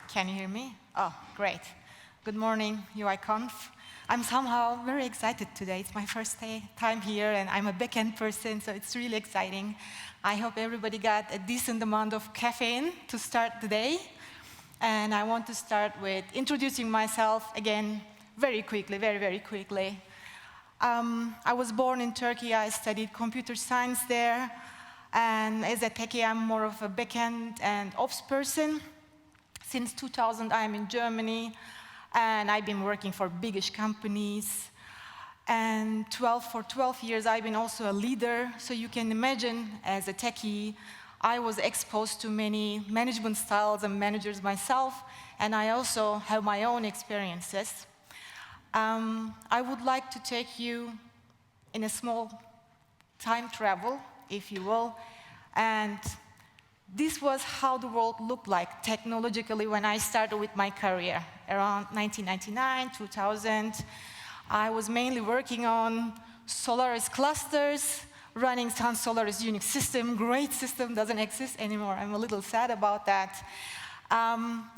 Can you hear me? Oh, great. Good morning, UIKonf. I'm somehow very excited today. It's my first time here, and I'm a backend person, so it's really exciting. I hope everybody got a decent amount of caffeine to start the day. And I want to start with introducing myself again very quickly, very quickly. I was born in Turkey. I studied computer science there. And as a techie, I'm more of a backend and ops person. Since 2000, I'm in Germany, and I've been working for biggish companies. And for 12 years, I've been also a leader. So you can imagine, as a techie, I was exposed to many management styles and managers myself, and I also have my own experiences. I would like to take you in a small time travel, if you will, and this was how the world looked like technologically when I started with my career. Around 1999, 2000, I was mainly working on Solaris clusters, running Sun Solaris Unix system. Great system, doesn't exist anymore. I'm a little sad about that.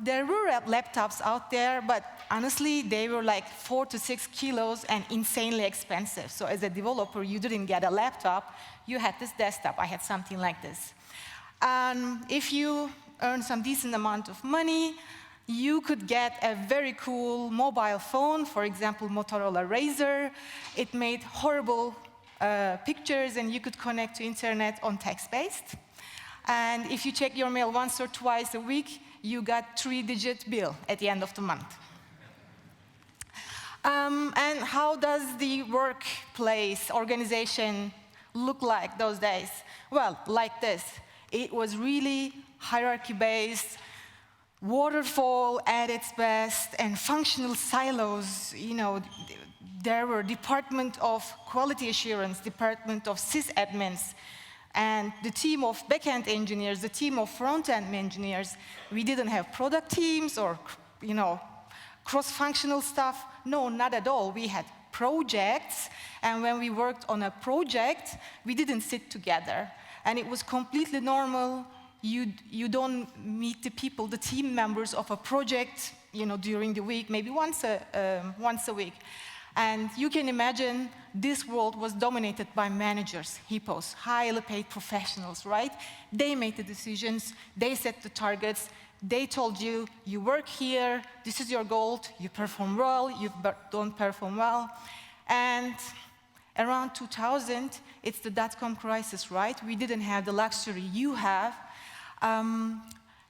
There were laptops out there, but honestly, they were like 4 to 6 kilos and insanely expensive. So as a developer, you didn't get a laptop. You had this desktop. I had something like this. If you earn some decent amount of money, you could get a very cool mobile phone, for example, Motorola Razr. It made horrible pictures, and you could connect to internet on text-based. And if you check your mail once or twice a week, you got 3-digit bill at the end of the month. And how does the workplace organization look like those days? Well, like this. It was really hierarchy-based, waterfall at its best, and functional silos. You know, there were Department of Quality Assurance, Department of sysadmins, and the team of backend engineers, the team of front-end engineers. We didn't have product teams or, you know, cross-functional stuff. No, not at all. We had projects, and when we worked on a project, we didn't sit together. And it was completely normal. You don't meet the people, the team members of a project, you know, during the week, maybe once a week. And you can imagine this world was dominated by managers, hippos, highly paid professionals, right? They made the decisions, they set the targets, they told you, you work here, this is your goal, you perform well, you don't perform well. And around 2000, it's the dot-com crisis, right? We didn't have the luxury you have.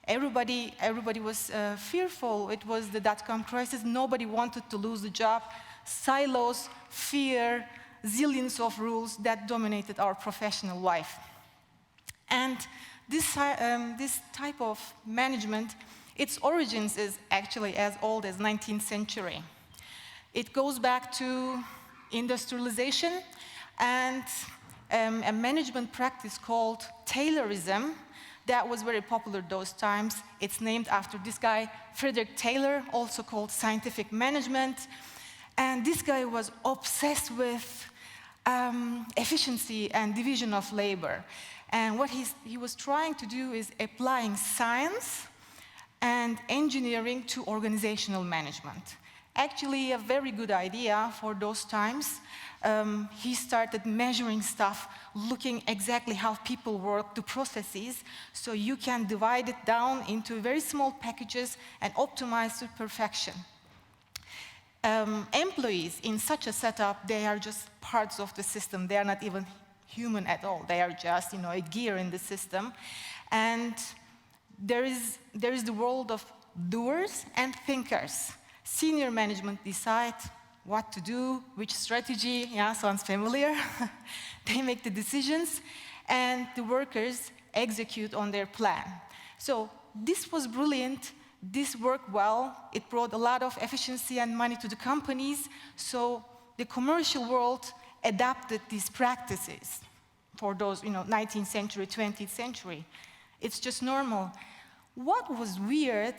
Everybody was fearful. It was the dot-com crisis. Nobody wanted to lose the job. Silos, fear, zillions of rules that dominated our professional life. And this type of management, its origins is actually as old as 19th century. It goes back to industrialization and a management practice called Taylorism that was very popular those times. It's named after this guy, Frederick Taylor, also called scientific management. And this guy was obsessed with efficiency and division of labor. And what he was trying to do is applying science and engineering to organizational management. Actually, a very good idea for those times. He started measuring stuff, looking exactly how people work, the processes, so you can divide it down into very small packages and optimize to perfection. Employees in such a setup, they are just parts of the system. They are not even human at all. They are just, you know, a gear in the system. And there is the world of doers and thinkers. Senior management decide what to do, which strategy, yeah, sounds familiar. They make the decisions, and the workers execute on their plan. So this was brilliant. This worked well. It brought a lot of efficiency and money to the companies. So the commercial world adapted these practices for those, 19th century, 20th century. It's just normal. What was weird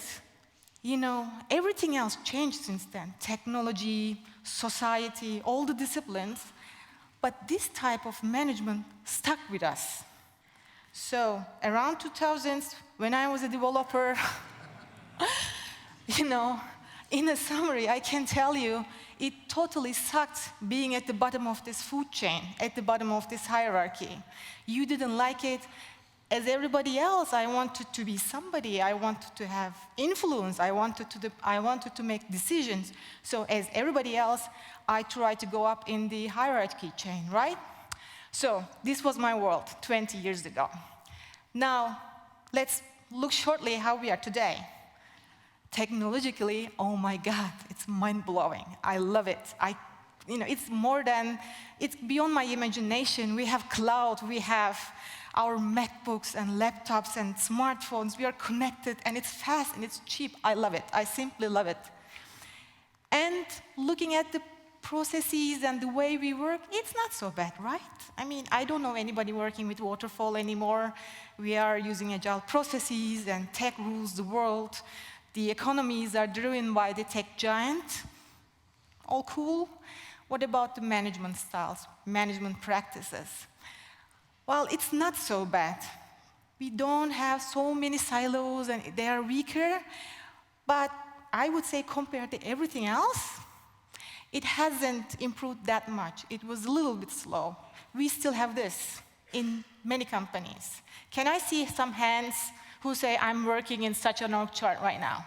Everything else changed since then. Technology, society, all the disciplines. But this type of management stuck with us. So around 2000s, when I was a developer, in a summary, I can tell you, it totally sucked being at the bottom of this food chain, at the bottom of this hierarchy. You didn't like it. As everybody else, I wanted to be somebody. I wanted to have influence. I wanted to make decisions. So as everybody else, I tried to go up in the hierarchy chain, right? So this was my world 20 years ago. Now, let's look shortly how we are today. Technologically, oh my God, it's mind-blowing. I love it. It's beyond my imagination. We have cloud, we have our MacBooks and laptops and smartphones. We are connected, and it's fast, and it's cheap. I love it. I simply love it. And looking at the processes and the way we work, it's not so bad, right? I don't know anybody working with waterfall anymore. We are using agile processes, and tech rules the world. The economies are driven by the tech giant. All cool. What about the management styles, management practices? Well, it's not so bad. We don't have so many silos, and they are weaker. But I would say compared to everything else, it hasn't improved that much. It was a little bit slow. We still have this in many companies. Can I see some hands who say, I'm working in such an org chart right now?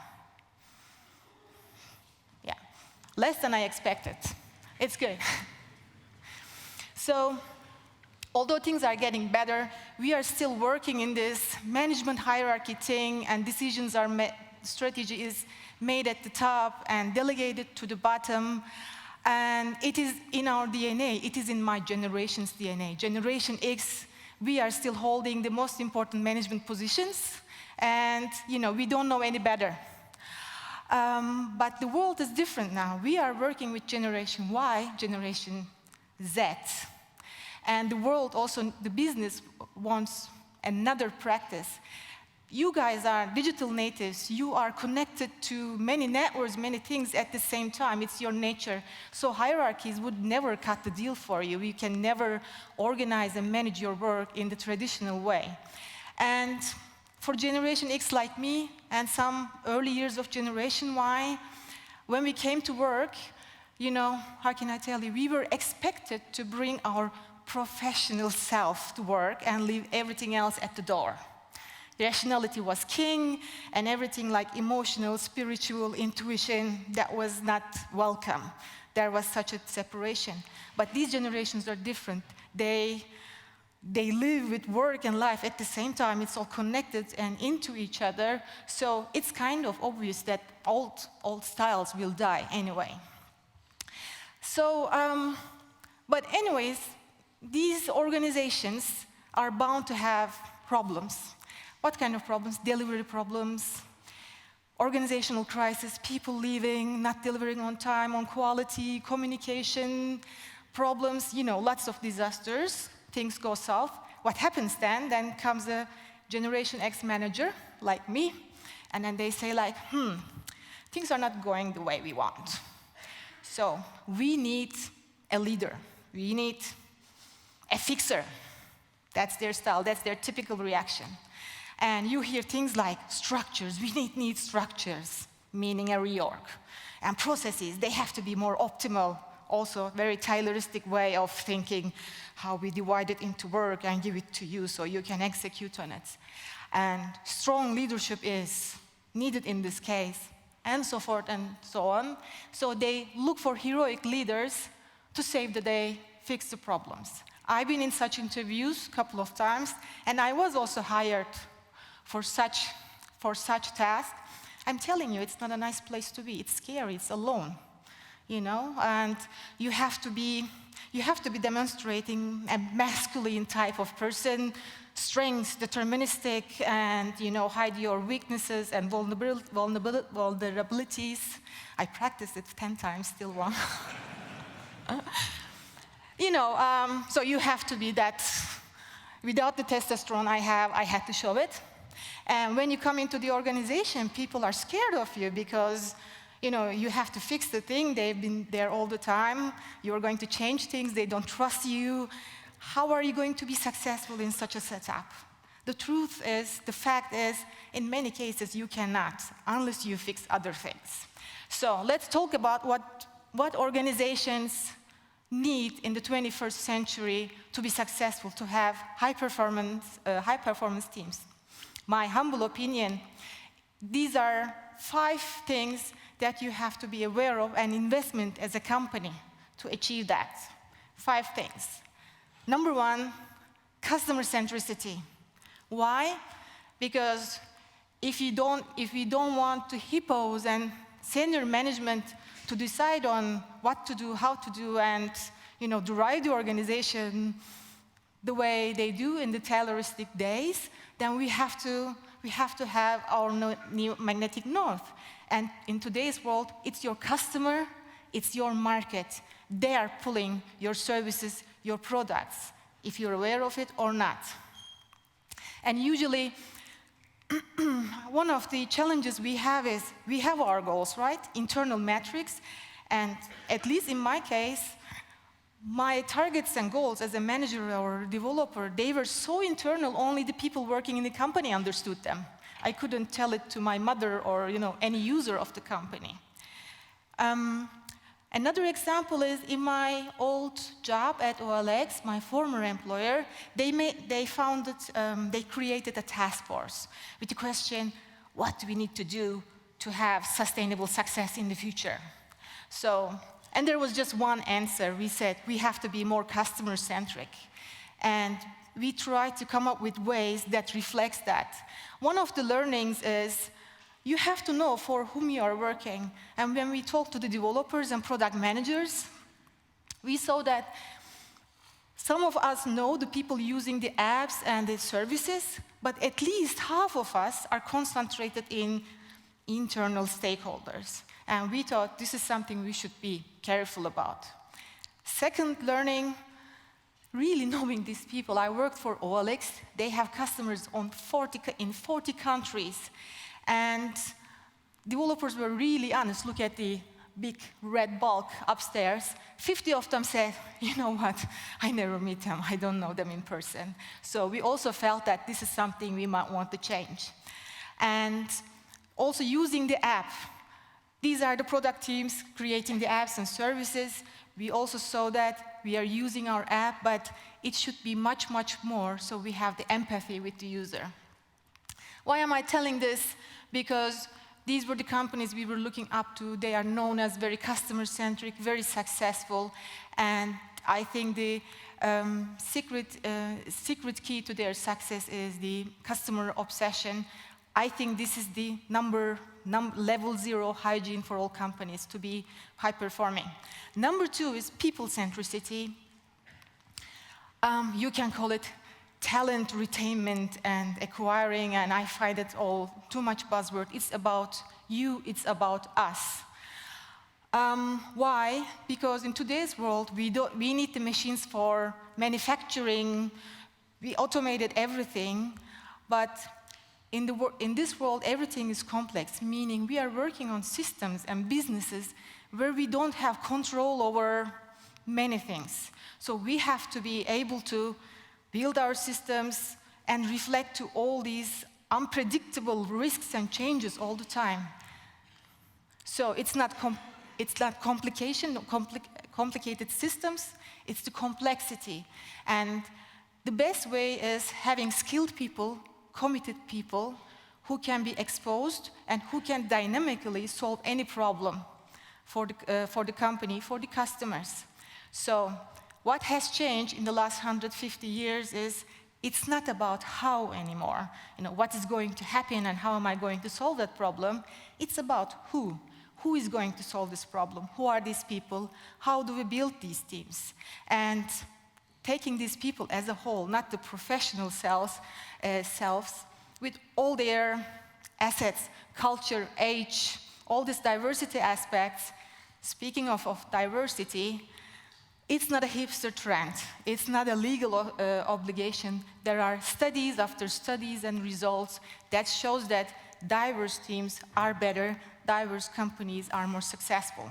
Yeah, less than I expected. It's good. So, although things are getting better, we are still working in this management hierarchy thing, and strategy is made at the top and delegated to the bottom. And it is in our DNA. It is in my generation's DNA. Generation X, we are still holding the most important management positions, and we don't know any better. But the world is different now. We are working with Generation Y, Generation Z. And the world also, the business wants another practice. You guys are digital natives. You are connected to many networks, many things at the same time. It's your nature. So hierarchies would never cut the deal for you. You can never organize and manage your work in the traditional way. And for Generation X like me and some early years of Generation Y, when we came to work, how can I tell you, we were expected to bring our professional self to work and leave everything else at the door. Rationality was king, and everything like emotional, spiritual, intuition, that was not welcome. There was such a separation. But these generations are different. They live with work and life at the same time. It's all connected and into each other. So it's kind of obvious that old styles will die anyway. So, but anyways, these organizations are bound to have problems. What kind of problems? Delivery problems, organizational crisis, people leaving, not delivering on time, on quality, communication problems, lots of disasters. Things go south. What happens then? Then comes a Generation X manager like me, and then they say things are not going the way we want. So we need a leader. We need a fixer. That's their style. That's their typical reaction. And you hear things like structures. We need structures, meaning a reorg. And processes, they have to be more optimal. Also, very Tayloristic way of thinking, how we divide it into work and give it to you so you can execute on it. And strong leadership is needed in this case, and so forth and so on. So they look for heroic leaders to save the day, fix the problems. I've been in such interviews a couple of times, and I was also hired for such task. I'm telling you, it's not a nice place to be. It's scary. It's alone, and you have to be demonstrating a masculine type of person, strengths, deterministic, and hide your weaknesses and vulnerabilities. I practiced it 10 times, still wrong. So you have to be that. Without the testosterone I had to show it. And when you come into the organization, people are scared of you because you have to fix the thing. They've been there all the time. You're going to change things. They don't trust you. How are you going to be successful in such a setup? The fact is, in many cases, you cannot, unless you fix other things. So let's talk about what organizations need in the 21st century to be successful, to have high-performance teams. My humble opinion, these are 5 things that you have to be aware of and investment as a company to achieve that. 5 things. Number 1, customer centricity. Why? Because if we don't want to hippos and senior management to decide on what to do, how to do, and drive the organization the way they do in the Tayloristic days, then we have to have our new magnetic north. And in today's world, it's your customer, it's your market. They are pulling your services, your products, if you're aware of it or not. And usually, one of the challenges we have is we have our goals, right? Internal metrics. And at least in my case, my targets and goals as a manager or developer, they were so internal, only the people working in the company understood them. I couldn't tell it to my mother or any user of the company. Another example is in my old job at OLX, my former employer, they created a task force with the question, what do we need to do to have sustainable success in the future? And there was just one answer. We said, we have to be more customer-centric. And we tried to come up with ways that reflects that. One of the learnings is, you have to know for whom you are working. And when we talked to the developers and product managers, we saw that some of us know the people using the apps and the services, but at least half of us are concentrated in internal stakeholders. And we thought this is something we should be careful about. Second learning, really knowing these people. I worked for OLX. They have customers in 40 countries. And developers were really honest. Look at the big red bulk upstairs. 50 of them said, you know what, I never meet them. I don't know them in person. So we also felt that this is something we might want to change. And also using the app. These are the product teams creating the apps and services. We also saw that we are using our app, but it should be much, much more so we have the empathy with the user. Why am I telling this? Because these were the companies we were looking up to. They are known as very customer-centric, very successful, and I think the secret key to their success is the customer obsession. I think this is the level 0 hygiene for all companies to be high-performing. Number 2 is people centricity. You can call it talent retainment and acquiring, and I find it all too much buzzword. It's about you, it's about us. Why? Because in today's world, we need the machines for manufacturing. We automated everything, but in this world, everything is complex, meaning we are working on systems and businesses where we don't have control over many things. So we have to be able to build our systems and reflect to all these unpredictable risks and changes all the time. So it's not complicated systems, it's the complexity. And the best way is having skilled people, committed people, who can be exposed and who can dynamically solve any problem for the company, for the customers. So what has changed in the last 150 years is it's not about how anymore, what is going to happen and how am I going to solve that problem. It's about who. Who is going to solve this problem? Who are these people? How do we build these teams? And taking these people as a whole, not the professional selves, with all their assets, culture, age, all these diversity aspects. Speaking of diversity, It's not a hipster trend. It's not a legal obligation. There are studies after studies and results that shows that diverse teams are better, diverse companies are more successful.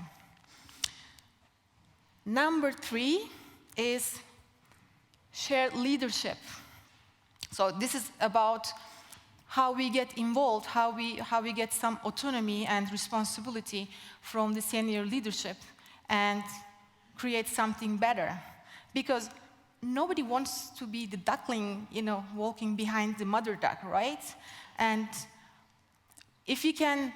Number 3 is shared leadership. So this is about how we get involved, how we get some autonomy and responsibility from the senior leadership and create something better. Because nobody wants to be the duckling, walking behind the mother duck, right? And if you can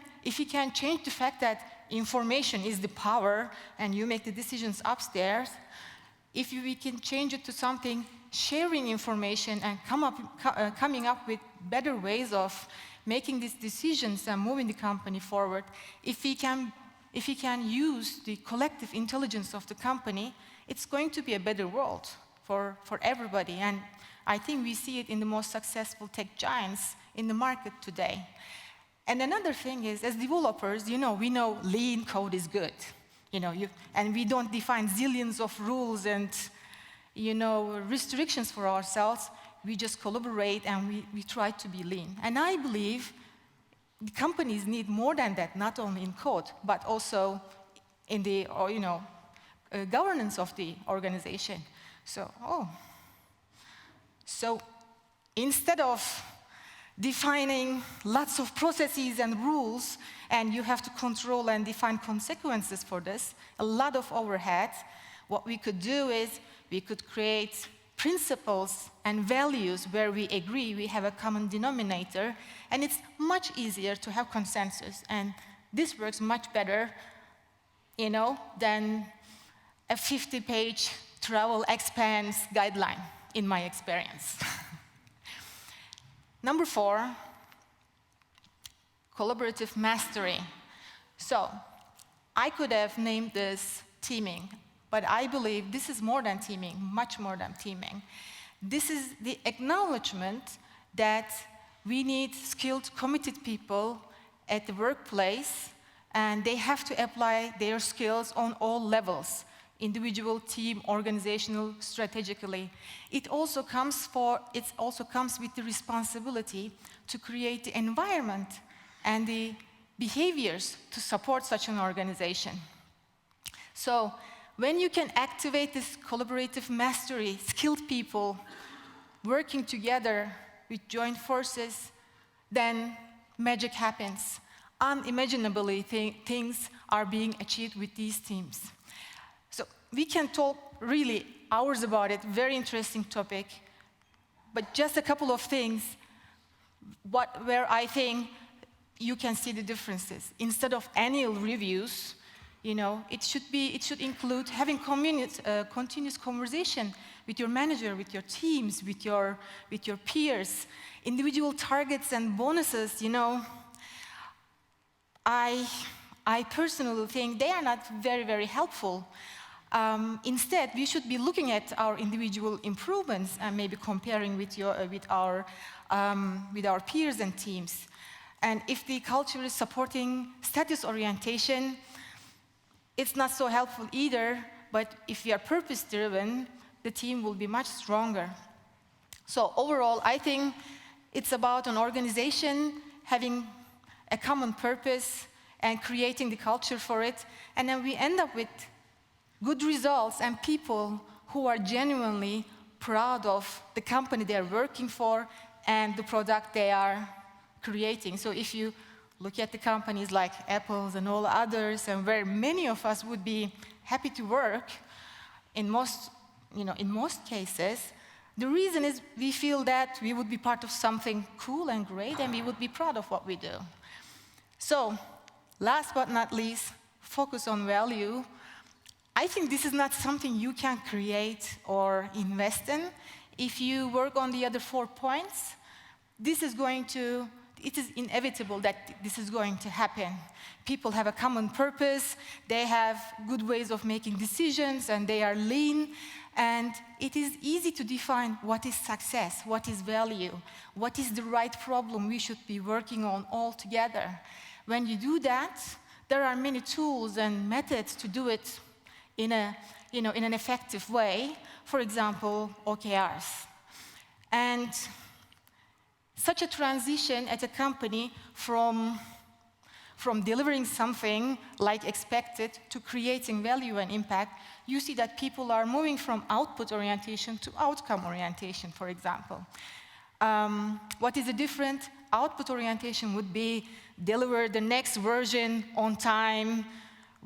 change the fact that information is the power and you make the decisions upstairs, if we can change it to something sharing information and coming up with better ways of making these decisions and moving the company forward, if we can use the collective intelligence of the company, it's going to be a better world for everybody. And I think we see it in the most successful tech giants in the market today. And another thing is, as developers, we know lean code is good. And we don't define zillions of rules and restrictions for ourselves. We just collaborate and we try to be lean. And I believe the companies need more than that, not only in code, but also in the governance of the organization. So instead of defining lots of processes and rules, and you have to control and define consequences for this, a lot of overhead, what we could do is we could create principles and values where we agree, we have a common denominator, and it's much easier to have consensus. And this works much better, than a 50-page travel expense guideline, in my experience. Number 4, collaborative mastery. So I could have named this teaming, but I believe this is more than teaming, much more than teaming. This is the acknowledgement that we need skilled, committed people at the workplace, and they have to apply their skills on all levels, individual, team, organizational, strategically. It also comes with the responsibility to create the environment and the behaviors to support such an organization. So when you can activate this collaborative mastery, skilled people working together with joint forces, then magic happens. Unimaginably, things are being achieved with these teams. So we can talk really hours about it, very interesting topic, but just a couple of things where I think you can see the differences. Instead of annual reviews, it should include having continuous conversation with your manager, with your teams, with your peers, individual targets and bonuses. I personally think they are not very, very helpful. Instead, we should be looking at our individual improvements and maybe comparing with our peers and teams. And if the culture is supporting status orientation, it's not so helpful either, but if we are purpose-driven, the team will be much stronger. So overall, I think it's about an organization having a common purpose and creating the culture for it, and then we end up with good results and people who are genuinely proud of the company they are working for and the product they are creating. So if you look at the companies like Apple and all others, and where many of us would be happy to work, in most cases, the reason is we feel that we would be part of something cool and great, and we would be proud of what we do. So, last but not least, focus on value. I think this is not something you can create or invest in. If you work on the other 4 points, it is inevitable that this is going to happen. People have a common purpose, they have good ways of making decisions, and they are lean, and it is easy to define what is success, what is value, what is the right problem we should be working on all together. When you do that, there are many tools and methods to do it in an effective way, for example, OKRs. And such a transition at a company from delivering something like expected to creating value and impact, you see that people are moving from output orientation to outcome orientation, for example. What is the different? Output orientation would be deliver the next version on time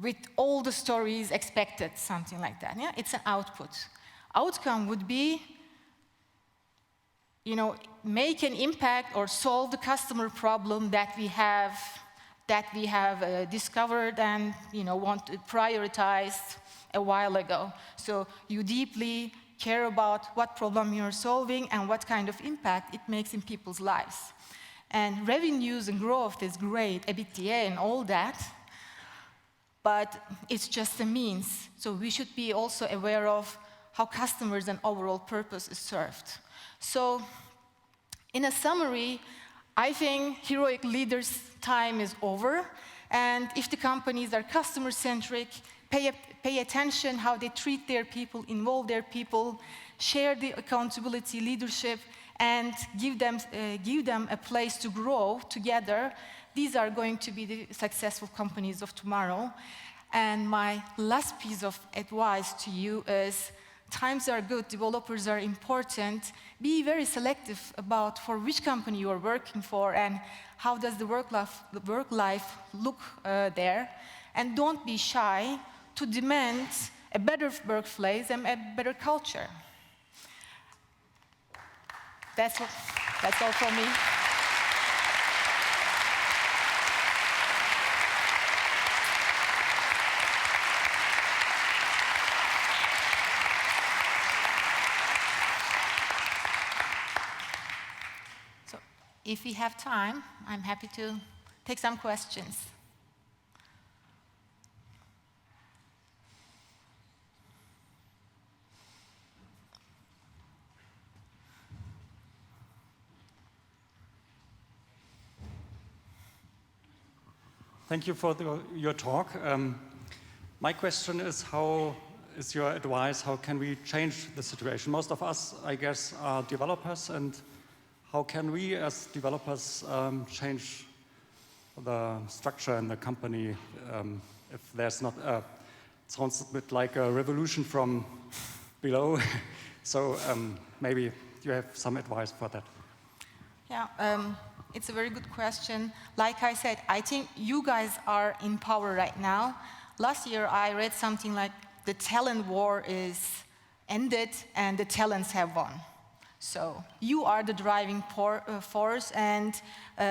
with all the stories expected, something like that. Yeah? It's an output. Outcome would be, make an impact or solve the customer problem that we have discovered and prioritized a while ago. So you deeply care about what problem you're solving and what kind of impact it makes in people's lives. And revenues and growth is great, EBITDA and all that, but it's just a means. So we should be also aware of how customers and overall purpose is served. So in a summary, I think heroic leaders' time is over, and if the companies are customer-centric, pay attention how they treat their people, involve their people, share the accountability, leadership, and give them a place to grow together, these are going to be the successful companies of tomorrow. And my last piece of advice to you is, times are good, developers are important. Be very selective about for which company you are working for and how does the work life look there. And don't be shy to demand a better workplace and a better culture. That's all from me. So if we have time, I'm happy to take some questions. Thank you for your talk. My question is, how is your advice, how can we change the situation? Most of us, I guess, are developers, and how can we as developers change the structure in the company if there's not it sounds a bit like a revolution from below. So maybe you have some advice for that. Yeah. It's a very good question. Like I said, I think you guys are in power right now. Last year, I read something like the talent war is ended and the talents have won. So you are the driving force, and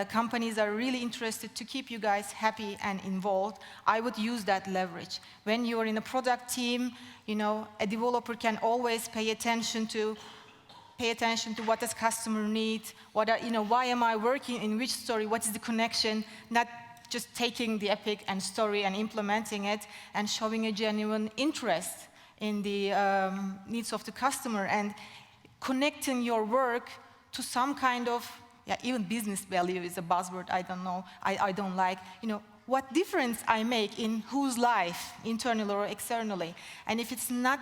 companies are really interested to keep you guys happy and involved. I would use that leverage. When you are in a product team, a developer can always pay attention to what does customer need, why am I working in which story, what is the connection, not just taking the epic and story and implementing it and showing a genuine interest in the needs of the customer and connecting your work to some kind of, even business value is a buzzword, I don't know, I don't like, what difference I make in whose life, internally or externally. And if it's not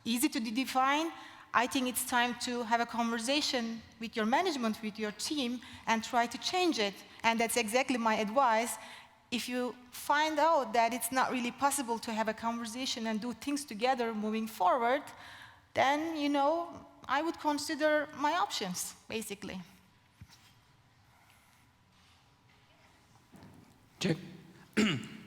easy to define, I think it's time to have a conversation with your management, with your team, and try to change it. And that's exactly my advice. If you find out that it's not really possible to have a conversation and do things together moving forward, then, I would consider my options, basically. Check.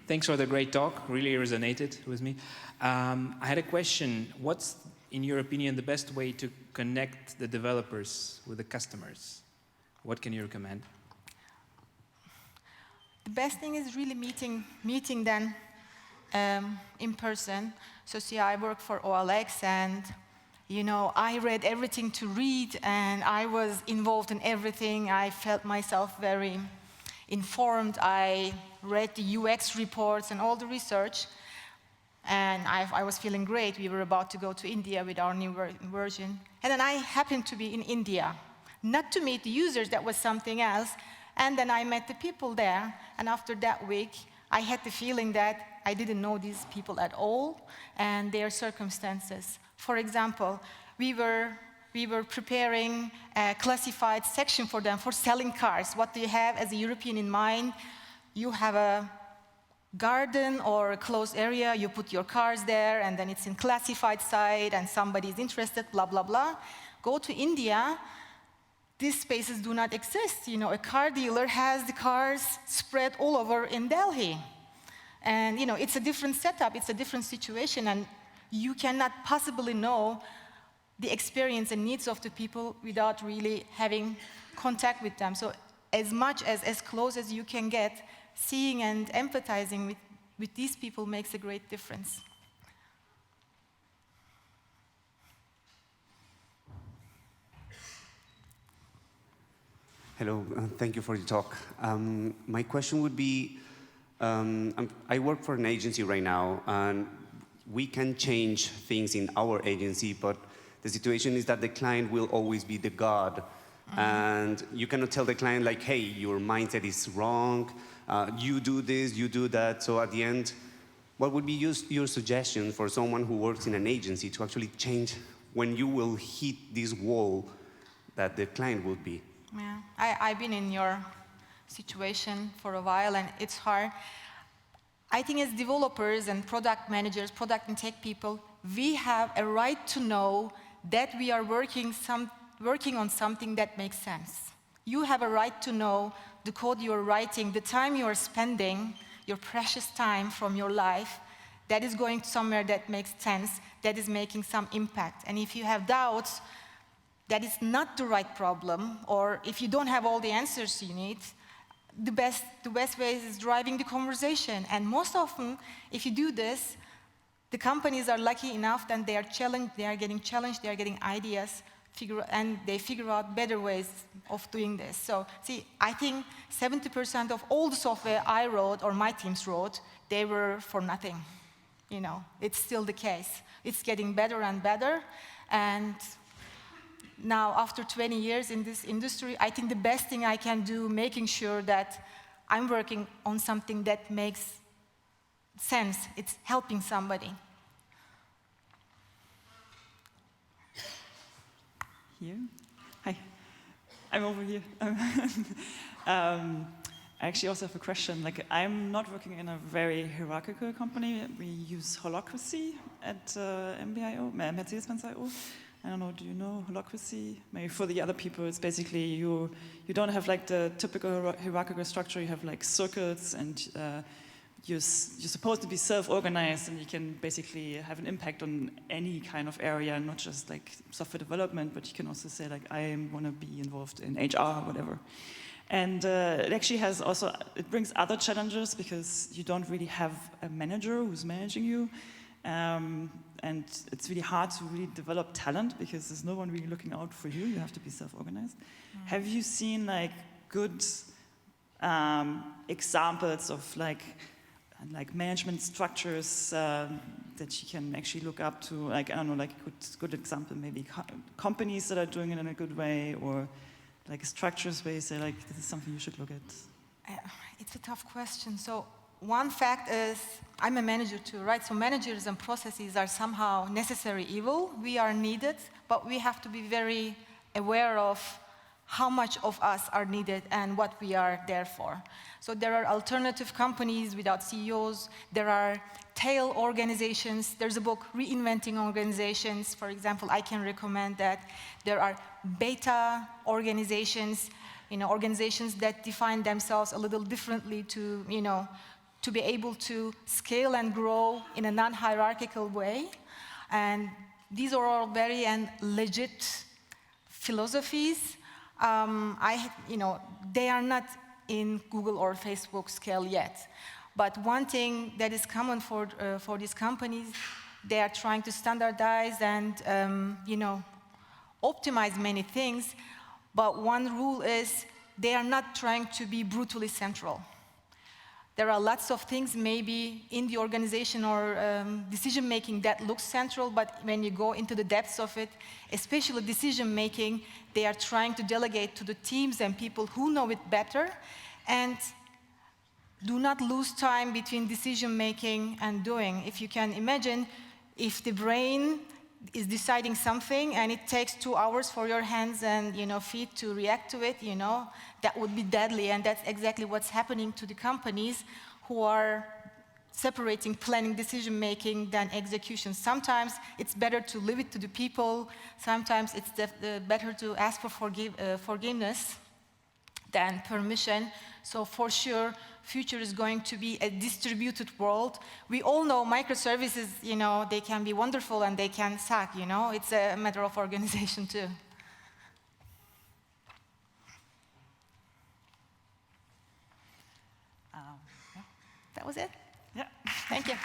Thanks for the great talk. Really resonated with me. I had a question. What's, in your opinion, the best way to connect the developers with the customers? What can you recommend? The best thing is really meeting them in person. So see, I work for OLX, and I read everything to read, and I was involved in everything. I felt myself very informed. I read the UX reports and all the research. And I was feeling great. We were about to go to India with our new version. And then I happened to be in India, not to meet the users, that was something else. And then I met the people there. And after that week, I had the feeling that I didn't know these people at all and their circumstances. For example, we were preparing a classified section for them for selling cars. What do you have as a European in mind? You have a garden or a closed area, you put your cars there, and then it's in classified site, and somebody is interested, blah, blah, blah. Go to India, these spaces do not exist. You know, a car dealer has the cars spread all over in Delhi. And, you know, it's a different setup, it's a different situation, and you cannot possibly know the experience and needs of the people without really having contact with them. So as close as you can get, seeing and empathizing with these people makes a great difference. Hello, thank you for your talk. My question would be, I work for an agency right now, and we can change things in our agency, but the situation is that the client will always be the god. And you cannot tell the client, like, hey, your mindset is wrong, you do this, you do that. So at the end, what would be your suggestion for someone who works in an agency to actually change when you will hit this wall that the client would be? Yeah, I've been in your situation for a while, and it's hard. I think as developers and product managers, product and tech people, we have a right to know that we are working on something that makes sense. You have a right to know the code you're writing, the time you're spending, your precious time from your life, that is going somewhere that makes sense, that is making some impact. And if you have doubts, that is not the right problem, or if you don't have all the answers you need, the best way is driving the conversation. And most often, if you do this, the companies are lucky enough that they are challenged, they are getting challenged, they are getting ideas, and they figure out better ways of doing this. So, see, I think 70% of all the software I wrote, or my teams wrote, they were for nothing. You know, it's still the case. It's getting better and better, and now, after 20 years in this industry, I think the best thing I can do, making sure that I'm working on something that makes sense. It's helping somebody. Here? Hi. I'm over here. I actually also have a question. Like, I'm not working in a very hierarchical company. We use holacracy at MBIO, Mercedes-Benz.io. I don't know, do you know holacracy? Maybe for the other people, it's basically you don't have like the typical hierarchical structure. You have like circles, and you're supposed to be self-organized, and you can basically have an impact on any kind of area, not just like software development, but you can also say like, I want to be involved in HR, whatever. And it actually has also, it brings other challenges because you don't really have a manager who's managing you. And it's really hard to really develop talent because there's no one really looking out for you. You have to be self-organized. Have you seen like good examples of like management structures that you can actually look up to? Like, I don't know, like a good example, maybe companies that are doing it in a good way, or like structures where you say like, this is something you should look at? It's a tough question. So one fact is, I'm a manager too, right? So managers and processes are somehow necessary evil. We are needed, but we have to be very aware of how much of us are needed and what we are there for. So there are alternative companies without CEOs. There are tail organizations. There's a book, Reinventing Organizations. For example, I can recommend that. There are beta organizations, organizations that define themselves a little differently to, to be able to scale and grow in a non-hierarchical way. And these are all very legit philosophies. They are not in Google or Facebook scale yet. But one thing that is common for these companies, they are trying to standardize and, optimize many things. But one rule is they are not trying to be brutally central. There are lots of things maybe in the organization or decision-making that looks central, but when you go into the depths of it, especially decision-making, they are trying to delegate to the teams and people who know it better. And do not lose time between decision making and doing. If you can imagine, if the brain is deciding something and it takes 2 hours for your hands and feet to react to it, that would be deadly. And that's exactly what's happening to the companies who are separating planning, decision making than execution. Sometimes it's better to leave it to the people. Sometimes it's better to ask for forgiveness than permission. So for sure, future is going to be a distributed world. We all know microservices, they can be wonderful and they can suck, It's a matter of organization too. That was it? Yeah. Thank you.